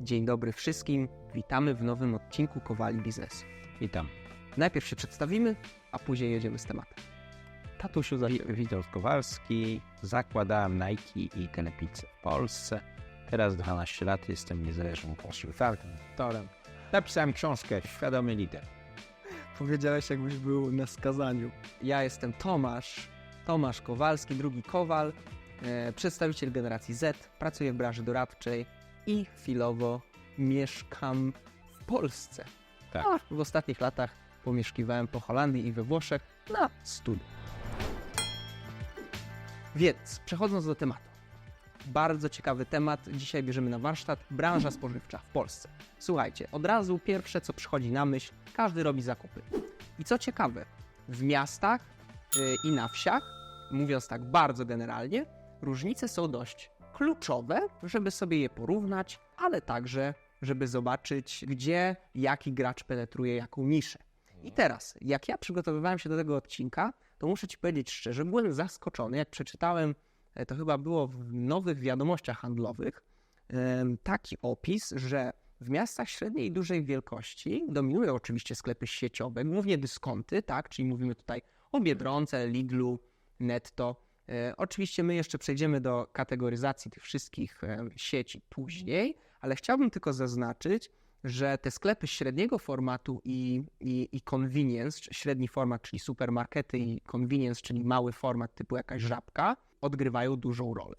Dzień dobry wszystkim, witamy w nowym odcinku Kowali Biznesu. Witam. Najpierw się przedstawimy, a później jedziemy z tematem. Tatusiu, Witold Kowalski, zakładałem Nike i Telepizzę w Polsce. Teraz 12 lat jestem niezależnym konsultantem. Napisałem książkę Świadomy Lider. Powiedziałeś, jakbyś był na skazaniu. Ja jestem Tomasz Kowalski, drugi Kowal, przedstawiciel generacji Z, pracuję w branży doradczej i chwilowo mieszkam w Polsce. Tak. A w ostatnich latach pomieszkiwałem po Holandii i we Włoszech na studiach. Więc przechodząc do tematu. Bardzo ciekawy temat. Dzisiaj bierzemy na warsztat branża spożywcza w Polsce. Słuchajcie, od razu pierwsze, co przychodzi na myśl, każdy robi zakupy. I co ciekawe, w miastach i na wsiach, mówiąc tak bardzo generalnie, różnice są dość kluczowe, żeby sobie je porównać, ale także, żeby zobaczyć, gdzie jaki gracz penetruje jaką niszę. I teraz, jak ja przygotowywałem się do tego odcinka, to muszę Ci powiedzieć szczerze, byłem zaskoczony, jak przeczytałem, to chyba było w Nowych Wiadomościach Handlowych, taki opis, że w miastach średniej i dużej wielkości dominują oczywiście sklepy sieciowe, głównie dyskonty, tak, czyli mówimy tutaj o Biedronce, Lidlu, Netto. Oczywiście my jeszcze przejdziemy do kategoryzacji tych wszystkich sieci później, ale chciałbym tylko zaznaczyć, że te sklepy średniego formatu i convenience, średni format, czyli supermarkety i convenience, czyli mały format typu jakaś Żabka, odgrywają dużą rolę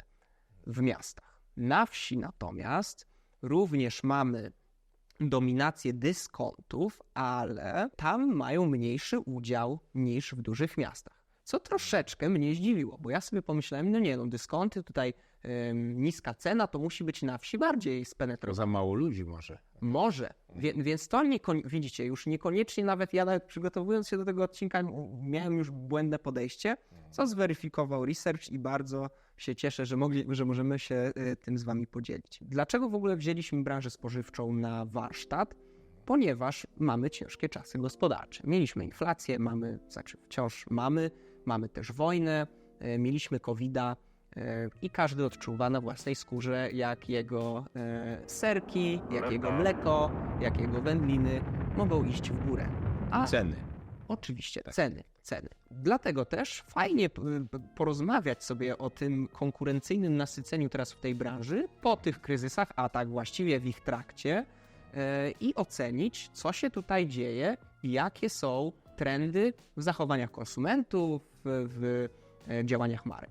w miastach. Na wsi natomiast również mamy dominację dyskontów, ale tam mają mniejszy udział niż w dużych miastach. Co troszeczkę mnie zdziwiło, bo ja sobie pomyślałem, dyskonty tutaj, niska cena, to musi być na wsi bardziej spenetrowane. Za mało ludzi może. Może, więc to widzicie, już niekoniecznie nawet ja przygotowując się do tego odcinka miałem już błędne podejście, co zweryfikował research i bardzo się cieszę, że możemy się tym z Wami podzielić. Dlaczego w ogóle wzięliśmy branżę spożywczą na warsztat? Ponieważ mamy ciężkie czasy gospodarcze. Mieliśmy inflację, wciąż mamy też wojnę, mieliśmy COVID-a i każdy odczuwa na własnej skórze, jak jego serki, jak jego mleko, jak jego wędliny mogą iść w górę. A Ceny. oczywiście, Tak. ceny. Dlatego też fajnie porozmawiać sobie o tym konkurencyjnym nasyceniu teraz w tej branży, po tych kryzysach, a tak właściwie w ich trakcie, i ocenić, co się tutaj dzieje, jakie są trendy w zachowaniach konsumentów, w działaniach marek.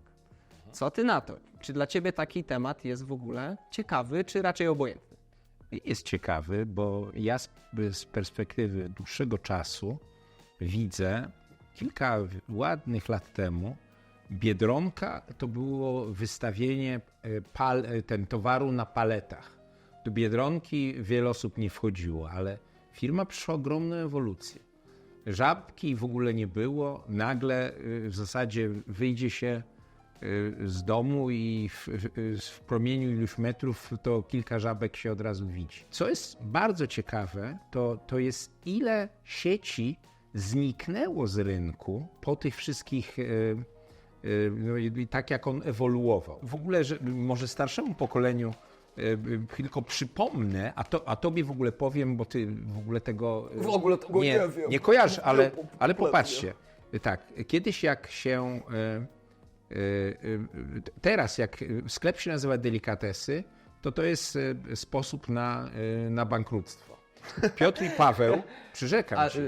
Co ty na to? Czy dla ciebie taki temat jest w ogóle ciekawy, czy raczej obojętny? Jest ciekawy, bo ja z perspektywy dłuższego czasu widzę, kilka ładnych lat temu Biedronka to było wystawienie towaru na paletach. Do Biedronki wiele osób nie wchodziło, ale firma przeszła ogromną ewolucję. Żabki w ogóle nie było, nagle w zasadzie wyjdzie się z domu i w promieniu iluś metrów to kilka żabek się od razu widzi. Co jest bardzo ciekawe, to jest ile sieci zniknęło z rynku po tych wszystkich, tak jak on ewoluował. W ogóle, że może starszemu pokoleniu tylko przypomnę, a tobie w ogóle powiem, bo ty w ogóle tego nie wiem. Nie kojarzysz, ale popatrzcie. Tak, kiedyś jak się teraz jak sklep się nazywa Delikatesy, to jest sposób na bankructwo. Piotr i Paweł, przyrzekam ci,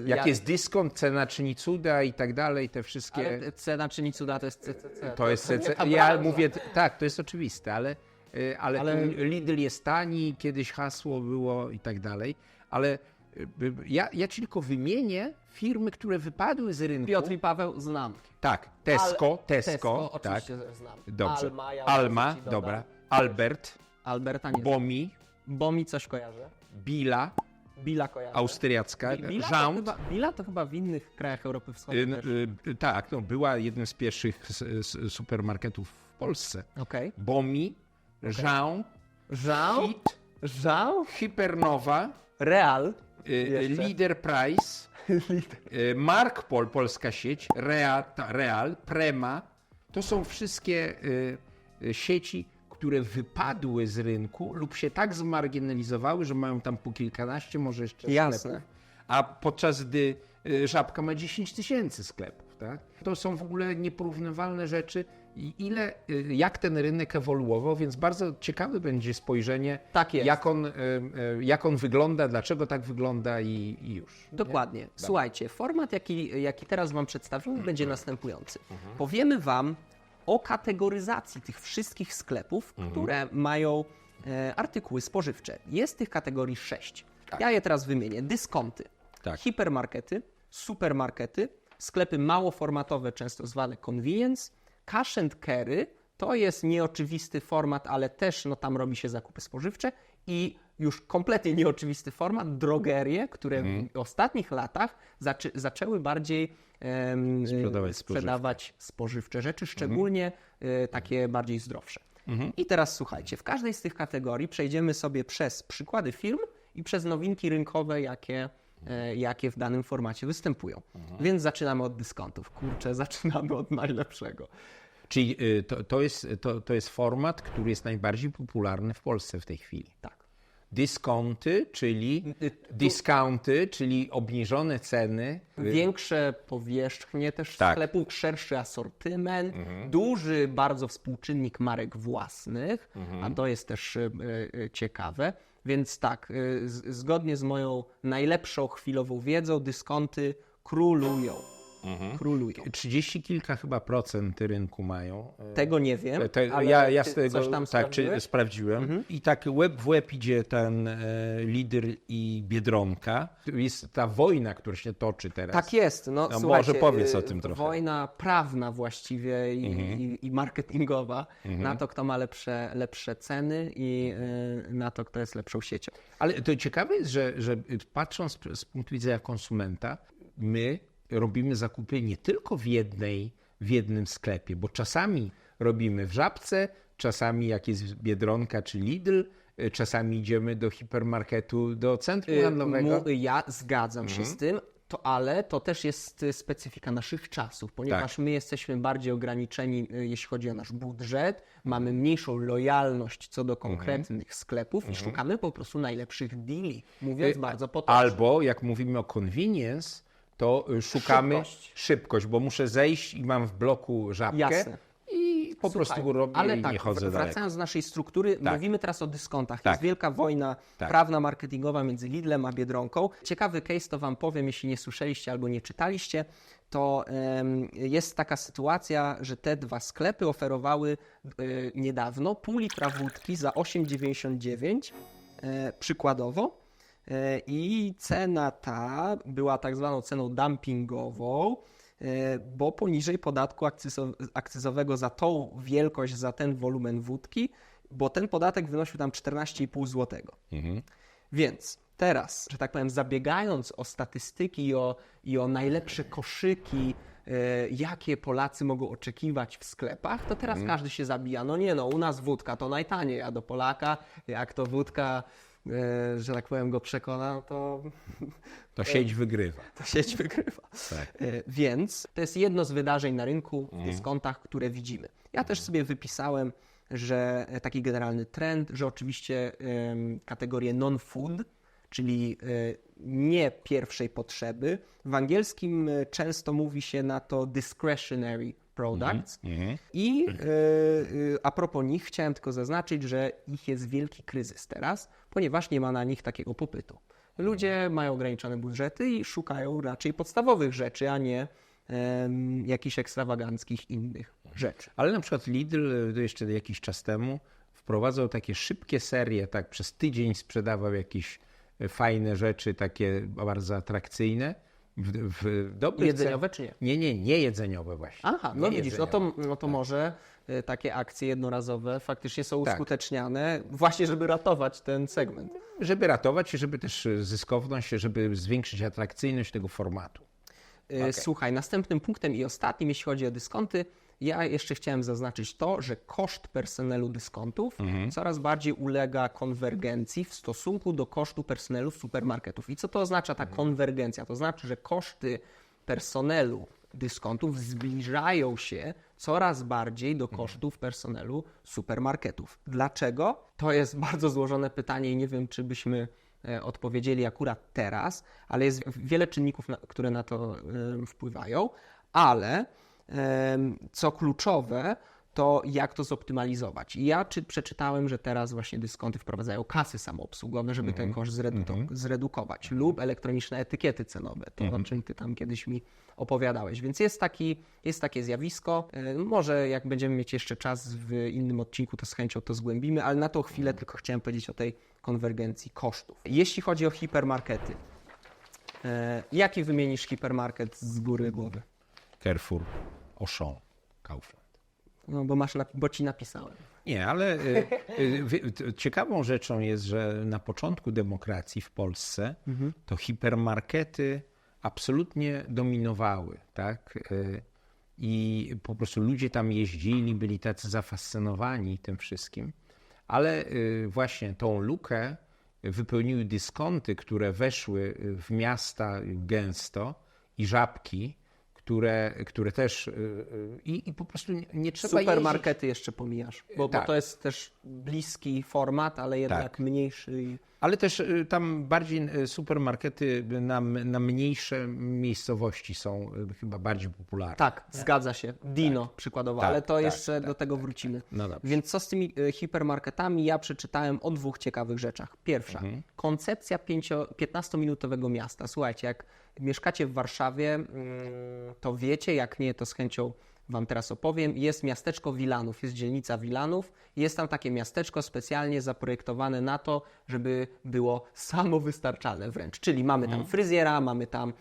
jak jest dyskont, cena czyni cuda i tak dalej, te wszystkie... Ale cena czyni cuda to jest CCC. To jest CCC. Ja mówię, tak, to jest oczywiste, ale Lidl jest tani, kiedyś hasło było i tak dalej, ale ja ci tylko wymienię firmy, które wypadły z rynku. Piotr i Paweł znam. Tak, Tesco, oczywiście tak. znam. Dobrze. Alma, Dobra. Albert, Alberta nie znam. Bomi, coś kojarzę. Billa kojarzę. austriacka, Rząd. Billa to chyba w innych krajach Europy Wschodniej też. Tak, była jednym z pierwszych supermarketów w Polsce. Okej. Bomi, Rząd, Hit, Hypernowa, Real. Leader Price, Markpol, polska sieć, Real, Prema. To są wszystkie sieci, które wypadły z rynku lub się tak zmarginalizowały, że mają tam po kilkanaście, może jeszcze Jasne. sklepów. A podczas gdy Żabka ma 10 tysięcy sklepów. Tak? To są w ogóle nieporównywalne rzeczy. I jak ten rynek ewoluował, więc bardzo ciekawe będzie spojrzenie, Tak jest. jak on wygląda, dlaczego tak wygląda i już. Dokładnie. Słuchajcie, format, jaki teraz Wam przedstawimy, będzie następujący. Powiemy Wam o kategoryzacji tych wszystkich sklepów, które mają artykuły spożywcze. Jest tych kategorii 6. Tak. Ja je teraz wymienię. Dyskonty, Tak. hipermarkety, supermarkety, sklepy małoformatowe, często zwane convenience, cash and carry, to jest nieoczywisty format, ale też tam robi się zakupy spożywcze i już kompletnie nieoczywisty format, drogerie, które w ostatnich latach zaczęły bardziej sprzedawać spożywcze rzeczy, szczególnie takie bardziej zdrowsze. I teraz słuchajcie, w każdej z tych kategorii przejdziemy sobie przez przykłady firm i przez nowinki rynkowe, jakie w danym formacie występują. Więc zaczynamy od dyskontów. Kurczę, zaczynamy od najlepszego. Czyli to jest format, który jest najbardziej popularny w Polsce w tej chwili. Tak. Discounty, czyli obniżone ceny. Większe powierzchnie też Tak. sklepów, szerszy asortyment, duży bardzo współczynnik marek własnych, a to jest też ciekawe. Więc tak, zgodnie z moją najlepszą chwilową wiedzą, dyskonty królują. Królują. 30 kilka chyba procent rynku mają. Tego nie wiem, ale ja ty z tego coś tam sprawdziłem. I tak łeb w łeb idzie ten Lidl i Biedronka. Jest ta wojna, która się toczy teraz. Tak jest. No, może słuchajcie, powiedz o tym trochę. Wojna prawna właściwie i marketingowa na to, kto ma lepsze ceny i na to, kto jest lepszą siecią. Ale to ciekawe jest, że patrząc z punktu widzenia konsumenta, my robimy zakupy nie tylko w jednym sklepie, bo czasami robimy w Żabce, czasami jak jest Biedronka czy Lidl, czasami idziemy do hipermarketu, do centrum handlowego. Ja zgadzam się z tym, ale to też jest specyfika naszych czasów, ponieważ my jesteśmy bardziej ograniczeni, jeśli chodzi o nasz budżet, mamy mniejszą lojalność co do konkretnych sklepów i szukamy po prostu najlepszych deali, mówiąc bardzo potocznie. Albo jak mówimy o convenience, to szukamy szybkość, bo muszę zejść i mam w bloku Żabkę. Jasne. I po prostu robię ale i tak, nie chodzę daleko. wracając do naszej struktury, mówimy teraz o dyskontach. Tak. Jest wielka wojna prawna, marketingowa między Lidlem a Biedronką. Ciekawy case to Wam powiem, jeśli nie słyszeliście albo nie czytaliście, to jest taka sytuacja, że te dwa sklepy oferowały niedawno pół litra wódki za 8,99 przykładowo. I cena ta była tak zwaną ceną dumpingową, bo poniżej podatku akcyzowego za tą wielkość, za ten wolumen wódki, bo ten podatek wynosił tam 14,5 zł. Więc teraz, że tak powiem, zabiegając o statystyki i o najlepsze koszyki, jakie Polacy mogą oczekiwać w sklepach, to teraz każdy się zabija. No u nas wódka to najtaniej, a do Polaka, jak to wódka, że tak powiem, go przekona, to sieć wygrywa. To sieć wygrywa. Tak. Więc to jest jedno z wydarzeń na rynku w dyskontach, które widzimy. Ja też sobie wypisałem, że taki generalny trend, że oczywiście kategorie non-food, czyli nie pierwszej potrzeby. W angielskim często mówi się na to discretionary products. I a propos nich chciałem tylko zaznaczyć, że ich jest wielki kryzys teraz, ponieważ nie ma na nich takiego popytu. Ludzie mają ograniczone budżety i szukają raczej podstawowych rzeczy, a nie jakichś ekstrawaganckich innych rzeczy. Ale na przykład Lidl jeszcze jakiś czas temu wprowadzał takie szybkie serie, tak przez tydzień sprzedawał jakieś fajne rzeczy, takie bardzo atrakcyjne. W dobrych Jedzeniowe czy nie? Nie jedzeniowe właśnie. Aha, no widzisz, no to może takie akcje jednorazowe faktycznie są uskuteczniane właśnie, żeby ratować ten segment. Żeby ratować się, żeby też zyskowność, żeby zwiększyć atrakcyjność tego formatu. Słuchaj, następnym punktem i ostatnim, jeśli chodzi o dyskonty, ja jeszcze chciałem zaznaczyć to, że koszt personelu dyskontów coraz bardziej ulega konwergencji w stosunku do kosztu personelu supermarketów. I co to oznacza ta konwergencja? To znaczy, że koszty personelu dyskontów zbliżają się coraz bardziej do kosztów personelu supermarketów. Dlaczego? To jest bardzo złożone pytanie i nie wiem, czy byśmy odpowiedzieli akurat teraz, ale jest wiele czynników, które na to wpływają, ale co kluczowe, to jak to zoptymalizować. I ja przeczytałem, że teraz właśnie dyskonty wprowadzają kasy samoobsługowe, żeby ten koszt zredukować, lub elektroniczne etykiety cenowe, to o czym ty tam kiedyś mi opowiadałeś. Więc jest takie zjawisko. Może jak będziemy mieć jeszcze czas w innym odcinku, to z chęcią to zgłębimy, ale na tą chwilę tylko chciałem powiedzieć o tej konwergencji kosztów. Jeśli chodzi o hipermarkety, jaki wymienisz hipermarket z góry głowy? Carrefour, Auchan, Kaufland. No, bo ci napisałem. Nie, ale ciekawą rzeczą jest, że na początku demokracji w Polsce to hipermarkety absolutnie dominowały, tak? I po prostu ludzie tam jeździli, byli tacy zafascynowani tym wszystkim, ale właśnie tą lukę wypełniły dyskonty, które weszły w miasta gęsto i żabki, które też i po prostu nie trzeba Supermarkety jeszcze pomijasz, bo Tak. to jest też bliski format, ale jednak Tak. mniejszy. Ale też tam bardziej supermarkety na mniejsze miejscowości są chyba bardziej popularne. Tak, zgadza się. Dino przykładowo, Tak, ale to tak, jeszcze tak, do tego wrócimy. No dobrze. Więc co z tymi hipermarketami? Ja przeczytałem o dwóch ciekawych rzeczach. Pierwsza, koncepcja 15-minutowego miasta. Słuchajcie, jak mieszkacie w Warszawie, to wiecie, jak nie, to z chęcią wam teraz opowiem. Jest miasteczko Wilanów, jest dzielnica Wilanów. Jest tam takie miasteczko specjalnie zaprojektowane na to, żeby było samowystarczalne wręcz. Czyli mamy tam fryzjera, mamy tam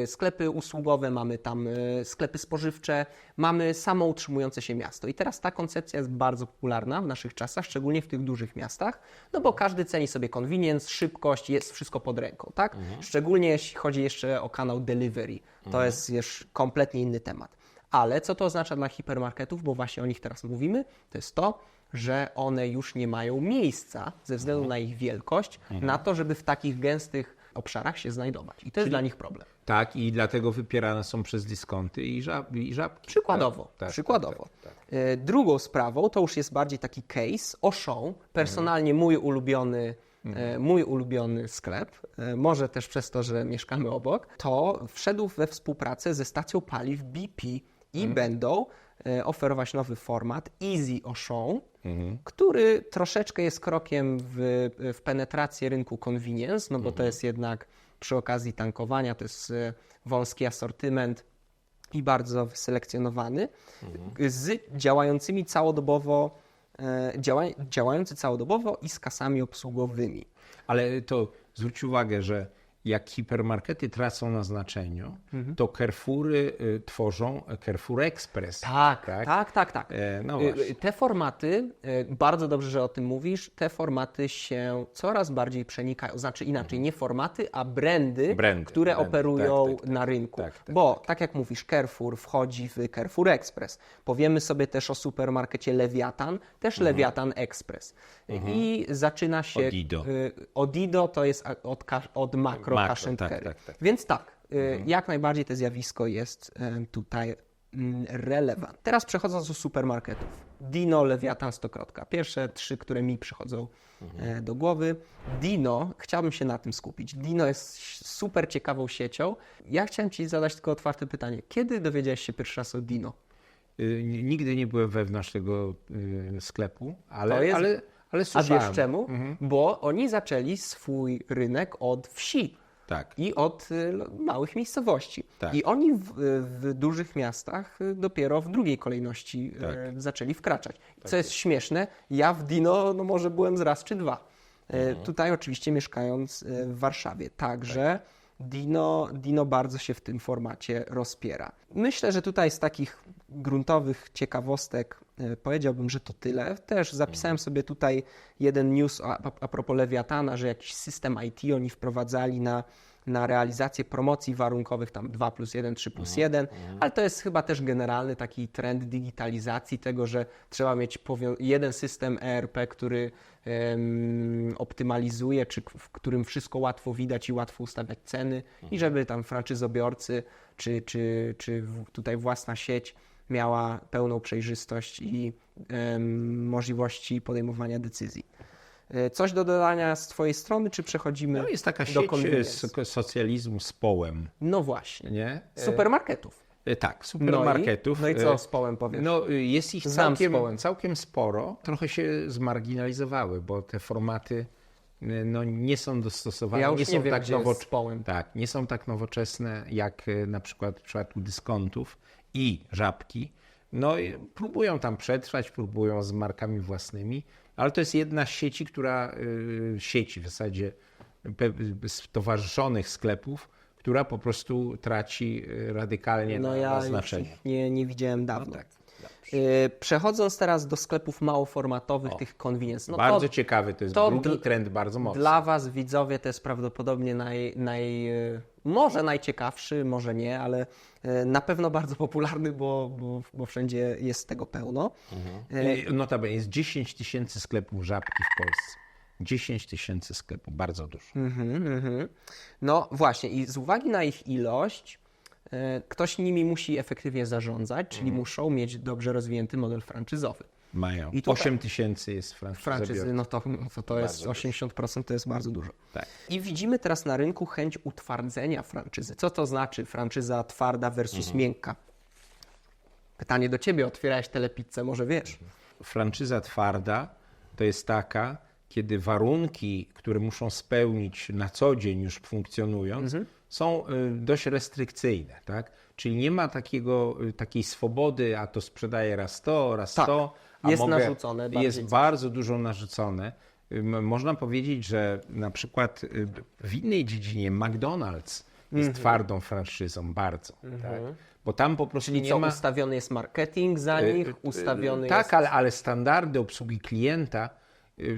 sklepy usługowe, mamy tam sklepy spożywcze, mamy samoutrzymujące się miasto. I teraz ta koncepcja jest bardzo popularna w naszych czasach, szczególnie w tych dużych miastach, no bo każdy ceni sobie convenience, szybkość, jest wszystko pod ręką, tak? Szczególnie jeśli chodzi jeszcze o kanał delivery. To jest już kompletnie inny temat. Ale co to oznacza dla hipermarketów, bo właśnie o nich teraz mówimy, to jest to, że one już nie mają miejsca ze względu na ich wielkość, na to, żeby w takich gęstych obszarach się znajdować. I to jest dla nich problem. Tak, i dlatego wypierane są przez dyskonty i żabki. Przykładowo. Tak, przykładowo. tak. Drugą sprawą to już jest bardziej taki case, Auchan, personalnie mój ulubiony sklep, może też przez to, że mieszkamy obok, to wszedł we współpracę ze stacją paliw BP i będą oferować nowy format Easy Auchan, który troszeczkę jest krokiem w penetrację rynku convenience, no bo to jest jednak przy okazji tankowania, to jest wąski asortyment i bardzo wyselekcjonowany, z działający całodobowo i z kasami obsługowymi. Ale to zwróć uwagę, że jak hipermarkety tracą na znaczeniu, to Carrefoury tworzą Carrefour Express. Tak. No właśnie. Te formaty, bardzo dobrze, że o tym mówisz, te formaty się coraz bardziej przenikają. Znaczy inaczej, nie formaty, a brandy, które operują na rynku. Bo tak jak mówisz, Carrefour wchodzi w Carrefour Express. Powiemy sobie też o supermarkecie Lewiatan, też Lewiatan Express. I zaczyna się... Odido to jest od Makro Cash and Carry. Więc jak najbardziej to zjawisko jest tutaj relevant. Teraz przechodząc do supermarketów. Dino, Lewiatan, Stokrotka. Pierwsze trzy, które mi przychodzą do głowy. Dino, chciałbym się na tym skupić. Dino jest super ciekawą siecią. Ja chciałem Ci zadać tylko otwarte pytanie. Kiedy dowiedziałeś się pierwszy raz o Dino? Nigdy nie byłem wewnątrz tego sklepu, ale A słyszałem. wiesz czemu? Bo oni zaczęli swój rynek od wsi. Tak. I od małych miejscowości. Tak. I oni w dużych miastach dopiero w drugiej kolejności zaczęli wkraczać. Co jest śmieszne, ja w Dino może byłem z raz czy dwa. Tutaj oczywiście mieszkając w Warszawie. Także Dino bardzo się w tym formacie rozpiera. Myślę, że tutaj z takich gruntowych ciekawostek powiedziałbym, że to tyle. Też zapisałem sobie tutaj jeden news a propos Lewiatana, że jakiś system IT oni wprowadzali na realizację promocji warunkowych, tam 2+1, 3+1, ale to jest chyba też generalny taki trend digitalizacji tego, że trzeba mieć jeden system ERP, który optymalizuje, czy w którym wszystko łatwo widać i łatwo ustawiać ceny i żeby tam franczyzobiorcy, czy tutaj własna sieć miała pełną przejrzystość i możliwości podejmowania decyzji. Coś do dodania z Twojej strony, czy przechodzimy No jest taka do sieć convenience? socjalizmu z połem, No właśnie. nie? Supermarketów. Tak, supermarketów. No i co z połem powiesz? No, jest ich Znam z połem. całkiem sporo. Trochę się zmarginalizowały, bo te formaty no, nie są dostosowane. Ja już nie są wiem, tak gdzie jest z połem. Tak, nie są tak nowoczesne jak na przykład w przypadku dyskontów i Żabki. No i próbują tam przetrwać, próbują z markami własnymi, ale to jest jedna z sieci, sieci w zasadzie stowarzyszonych sklepów, która po prostu traci radykalnie No na ja już znaczeniu. ich nie widziałem dawno. No tak, Przechodząc teraz do sklepów małoformatowych, tych convenience. No bardzo ciekawy, to jest to drugi trend bardzo mocny. Dla Was, widzowie, to jest prawdopodobnie może najciekawszy, może nie, ale na pewno bardzo popularny, bo wszędzie jest tego pełno. Notabene jest 10 000 sklepów Żabki w Polsce. 10 000 sklepów, bardzo dużo. No właśnie i z uwagi na ich ilość, ktoś nimi musi efektywnie zarządzać, czyli muszą mieć dobrze rozwinięty model franczyzowy. Mają. I tutaj- 8 000 jest Franczyzy, franczyzobiorców. to jest 80%, to jest bardzo dużo. Tak. I widzimy teraz na rynku chęć utwardzenia franczyzy. Co to znaczy franczyza twarda versus miękka? Pytanie do Ciebie, otwierałeś telepizzę, może wiesz. Franczyza twarda to jest taka, kiedy warunki, które muszą spełnić na co dzień już funkcjonując, są dość restrykcyjne, tak? Czyli nie ma takiej swobody, a to sprzedaję raz to, raz Tak. to. A Jest narzucone bardziej Jest coś. bardzo dużo narzucone. Można powiedzieć, że na przykład w innej dziedzinie McDonald's jest twardą franczyzą bardzo, tak? Bo tam po prostu Czyli nie co, ma... ustawiony jest marketing za nich, ustawiony Tak, jest... ale standardy obsługi klienta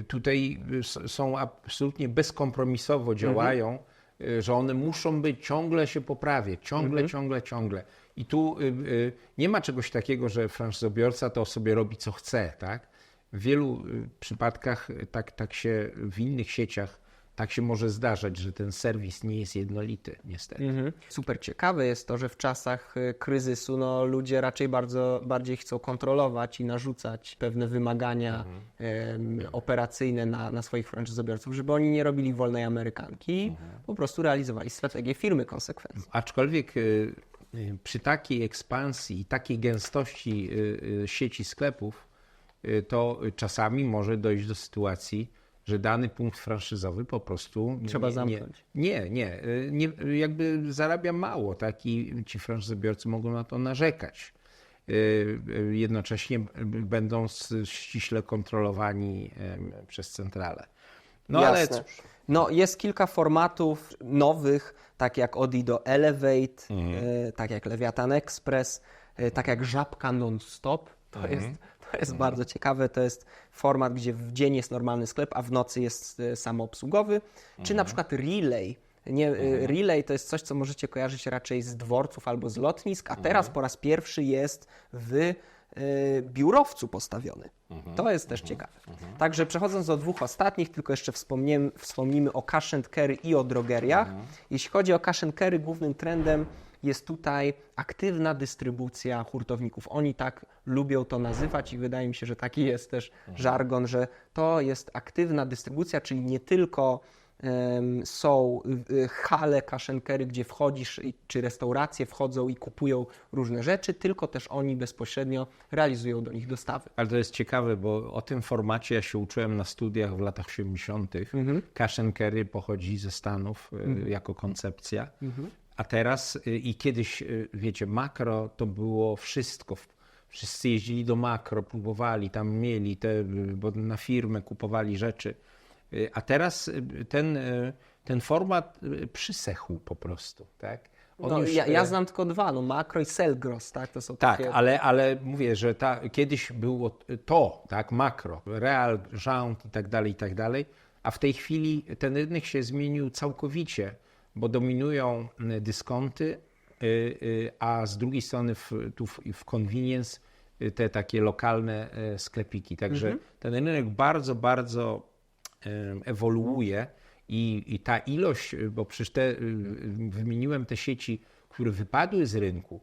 tutaj są absolutnie bezkompromisowo działają, że one muszą być, ciągle się poprawiać, ciągle. I tu nie ma czegoś takiego, że franczyzobiorca to sobie robi co chce, tak? W wielu przypadkach tak się w innych sieciach tak się może zdarzać, że ten serwis nie jest jednolity, niestety. Super ciekawe jest to, że w czasach kryzysu ludzie raczej bardziej chcą kontrolować i narzucać pewne wymagania operacyjne na swoich franczyzobiorców, żeby oni nie robili wolnej amerykanki, po prostu realizowali strategię firmy konsekwentnie. Aczkolwiek przy takiej ekspansji i takiej gęstości sieci sklepów, to czasami może dojść do sytuacji, że dany punkt franszyzowy po prostu Trzeba zamknąć. Nie, jakby zarabia mało, tak? I ci franszyzobiorcy mogą na to narzekać. Jednocześnie będą ściśle kontrolowani przez centralę. No ale Jasne. cóż, No, jest kilka formatów nowych, tak jak Odido Elevate, tak jak Lewiatan Express, tak jak Żabka Non-Stop. To jest bardzo ciekawe. To jest format, gdzie w dzień jest normalny sklep, a w nocy jest samoobsługowy. Czy na przykład Relay. Relay to jest coś, co możecie kojarzyć raczej z dworców albo z lotnisk, a teraz po raz pierwszy jest w biurowcu postawiony. To jest też ciekawe. Także przechodząc do dwóch ostatnich, tylko jeszcze wspomnimy o cash and carry i o drogeriach. Jeśli chodzi o cash and carry, głównym trendem jest tutaj aktywna dystrybucja hurtowników. Oni tak lubią to nazywać i wydaje mi się, że taki jest też żargon, że to jest aktywna dystrybucja, czyli nie tylko są hale cash and carry, gdzie wchodzisz, czy restauracje wchodzą i kupują różne rzeczy, tylko też oni bezpośrednio realizują do nich dostawy. ale to jest ciekawe, bo o tym formacie ja się uczyłem na studiach w latach 80. Cash and carry pochodzi ze Stanów jako koncepcja. A teraz i kiedyś, wiecie, makro to było wszystko. Wszyscy jeździli do makro, próbowali, tam mieli bo na firmę kupowali rzeczy. A teraz ten format przysechł po prostu, tak? Ja znam tylko dwa, makro i Selgros, tak? To są Tak, takie... ale mówię, że kiedyś było to, tak, makro, Real, Rząd i tak dalej, a w tej chwili ten rynek się zmienił całkowicie, bo dominują dyskonty, a z drugiej strony w convenience te takie lokalne sklepiki. Także ten rynek bardzo, bardzo ewoluuje i ta ilość, bo przecież wymieniłem te sieci, które wypadły z rynku,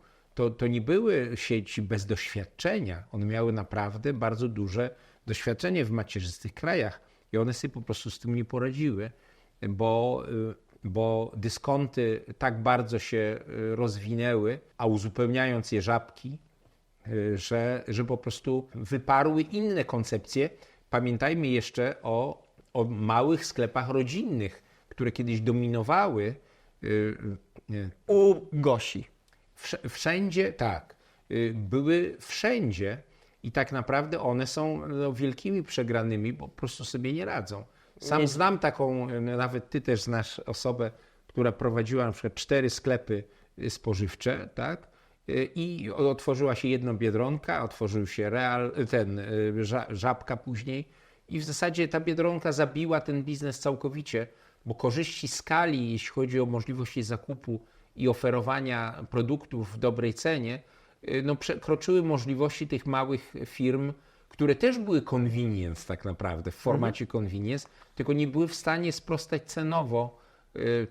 to nie były sieci bez doświadczenia. One miały naprawdę bardzo duże doświadczenie w macierzystych krajach i one sobie po prostu z tym nie poradziły, bo dyskonty tak bardzo się rozwinęły, a uzupełniając je żabki, że po prostu wyparły inne koncepcje. Pamiętajmy jeszcze o małych sklepach rodzinnych, które kiedyś dominowały. U Gosi. Wszędzie, tak, były wszędzie i tak naprawdę one są wielkimi przegranymi, bo po prostu sobie nie radzą. Sam znam taką, nawet ty też znasz osobę, która prowadziła na przykład 4 sklepy spożywcze, tak? I otworzyła się jedna Biedronka, otworzył się Żabka później i w zasadzie ta Biedronka zabiła ten biznes całkowicie, bo korzyści skali, jeśli chodzi o możliwości zakupu i oferowania produktów w dobrej cenie, przekroczyły możliwości tych małych firm, które też były convenience tak naprawdę, w formacie convenience, tylko nie były w stanie sprostać cenowo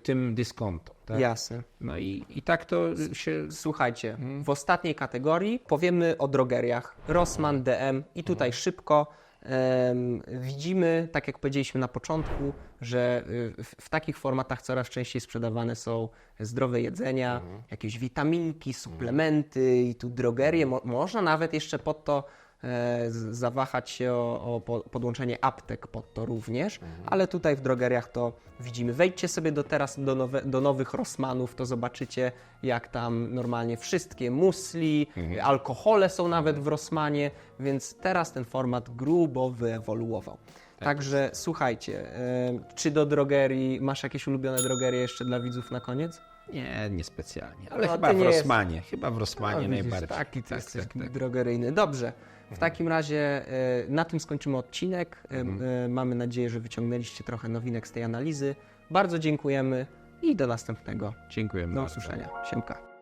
tym dyskontom. Tak? Jasne. No i tak to się... Słuchajcie, w ostatniej kategorii powiemy o drogeriach. Rossmann, DM i tutaj szybko widzimy, tak jak powiedzieliśmy na początku, że w takich formatach coraz częściej sprzedawane są zdrowe jedzenia, jakieś witaminki, suplementy i tu drogerie. Można nawet jeszcze pod to zawahać się o podłączenie aptek pod to również, ale tutaj w drogeriach to widzimy. Wejdźcie sobie do nowych Rossmannów, to zobaczycie, jak tam normalnie wszystkie musli, alkohole są nawet w Rossmanie, więc teraz ten format grubo wyewoluował. Także słuchajcie, czy do drogerii, masz jakieś ulubione drogerie jeszcze dla widzów na koniec? Nie, niespecjalnie, ale No, chyba ty w nie Rossmanie. Chyba w Rossmanie widzisz, najbardziej. Taki ty jesteś tak. drogeryjny. Dobrze, w takim razie na tym skończymy odcinek. Mamy nadzieję, że wyciągnęliście trochę nowinek z tej analizy. Bardzo dziękujemy i do następnego. Dziękujemy Do bardzo. usłyszenia. Siemka.